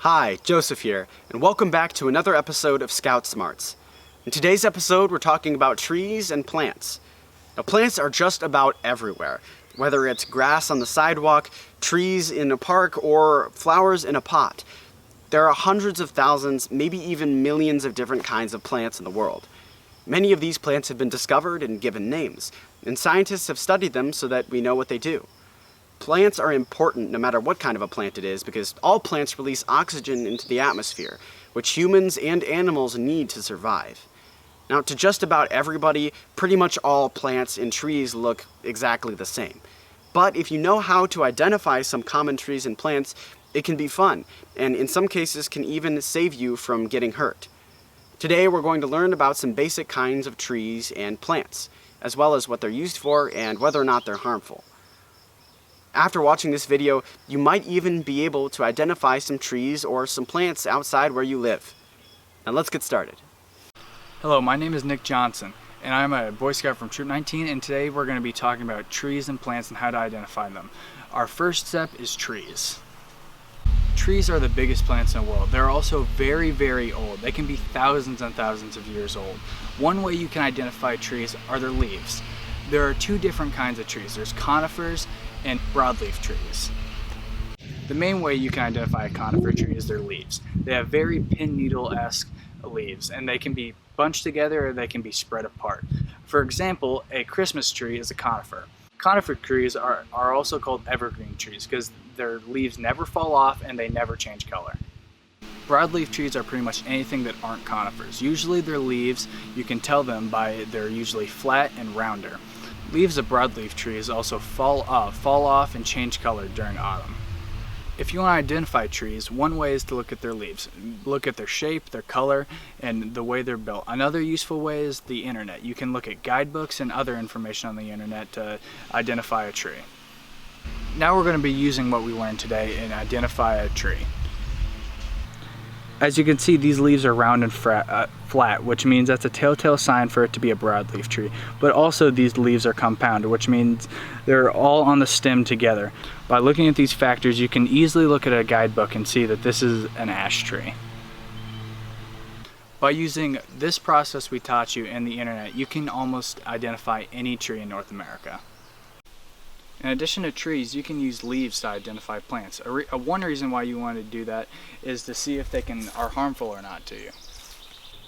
Hi, Joseph here, and welcome back to another episode of Scout Smarts. In today's episode, we're talking about trees and plants. Now, plants are just about everywhere, whether it's grass on the sidewalk, trees in a park, or flowers in a pot. There are hundreds of thousands, maybe even millions of different kinds of plants in the world. Many of these plants have been discovered and given names, and scientists have studied them so that we know what they do. Plants are important no matter what kind of a plant it is because all plants release oxygen into the atmosphere, which humans and animals need to survive. Now, to just about everybody, pretty much all plants and trees look exactly the same. But if you know how to identify some common trees and plants, it can be fun, and in some cases can even save you from getting hurt. Today we're going to learn about some basic kinds of trees and plants, as well as what they're used for and whether or not they're harmful. After watching this video, you might even be able to identify some trees or some plants outside where you live. Now let's get started. Hello, my name is Nick Johnson, and I'm a Boy Scout from Troop 19, and today we're going to be talking about trees and plants and how to identify them. Our first step is trees. Trees are the biggest plants in the world. They're also very, very old. They can be thousands and thousands of years old. One way you can identify trees are their leaves. There are two different kinds of trees. There's conifers and broadleaf trees. The main way you can identify a conifer tree is their leaves. They have very pin needle-esque leaves, and they can be bunched together or they can be spread apart. For example, a Christmas tree is a conifer. Conifer trees are also called evergreen trees because their leaves never fall off and they never change color. Broadleaf trees are pretty much anything that aren't conifers. Usually their leaves, you can tell them by they're usually flat and rounder. Leaves of broadleaf trees also fall off and change color during autumn. If you want to identify trees, one way is to look at their leaves. Look at their shape, their color, and the way they're built. Another useful way is the internet. You can look at guidebooks and other information on the internet to identify a tree. Now we're going to be using what we learned today and identify a tree. As you can see, these leaves are round and flat, which means that's a telltale sign for it to be a broadleaf tree. But also these leaves are compounded, which means they're all on the stem together. By looking at these factors, you can easily look at a guidebook and see that this is an ash tree. By using this process we taught you and the internet, you can almost identify any tree in North America. In addition to trees, you can use leaves to identify plants. One reason why you want to do that is to see if they are harmful or not to you.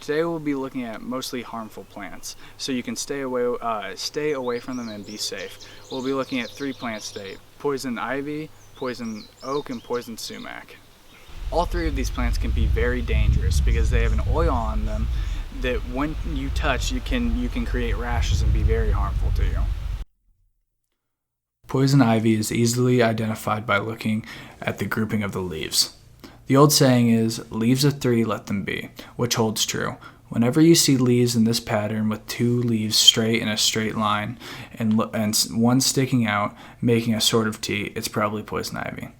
Today we'll be looking at mostly harmful plants, so you can stay away from them and be safe. We'll be looking at 3 plants today: poison ivy, poison oak, and poison sumac. All 3 of these plants can be very dangerous because they have an oil on them that when you touch, you can create rashes and be very harmful to you. Poison ivy is easily identified by looking at the grouping of the leaves. The old saying is, leaves of 3, let them be, which holds true. Whenever you see leaves in this pattern with 2 leaves straight in a straight line and one sticking out, making a sort of T, it's probably poison ivy.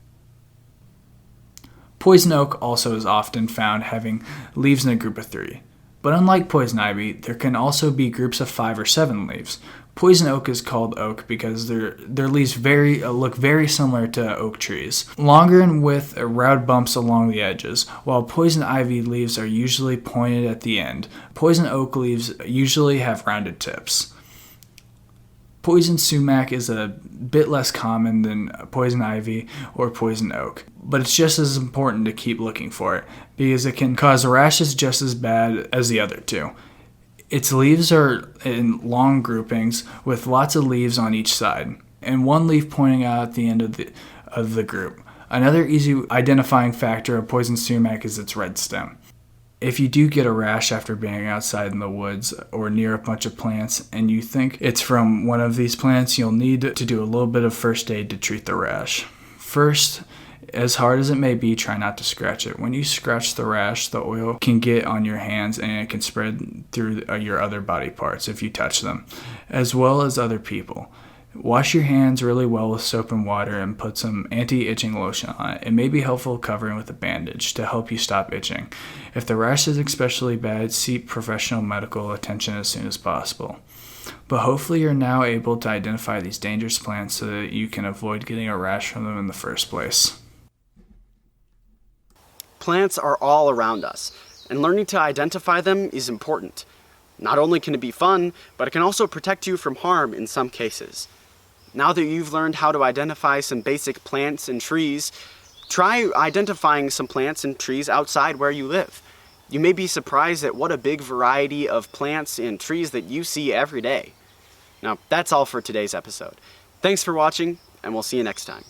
Poison oak also is often found having leaves in a group of 3. But unlike poison ivy, there can also be groups of 5 or 7 leaves. Poison oak is called oak because their leaves look very similar to oak trees, longer and with round bumps along the edges, while poison ivy leaves are usually pointed at the end. Poison oak leaves usually have rounded tips. Poison sumac is a bit less common than poison ivy or poison oak, but it's just as important to keep looking for it because it can cause rashes just as bad as the other 2. Its leaves are in long groupings with lots of leaves on each side, and one leaf pointing out at the end of the group. Another easy identifying factor of poison sumac is its red stem. If you do get a rash after being outside in the woods or near a bunch of plants and you think it's from one of these plants, you'll need to do a little bit of first aid to treat the rash. First, as hard as it may be, try not to scratch it. When you scratch the rash, the oil can get on your hands and it can spread through your other body parts if you touch them, as well as other people. Wash your hands really well with soap and water and put some anti-itching lotion on it. It may be helpful covering with a bandage to help you stop itching. If the rash is especially bad, seek professional medical attention as soon as possible. But hopefully you're now able to identify these dangerous plants so that you can avoid getting a rash from them in the first place. Plants are all around us, and learning to identify them is important. Not only can it be fun, but it can also protect you from harm in some cases. Now that you've learned how to identify some basic plants and trees, try identifying some plants and trees outside where you live. You may be surprised at what a big variety of plants and trees that you see every day. Now, that's all for today's episode. Thanks for watching, and we'll see you next time.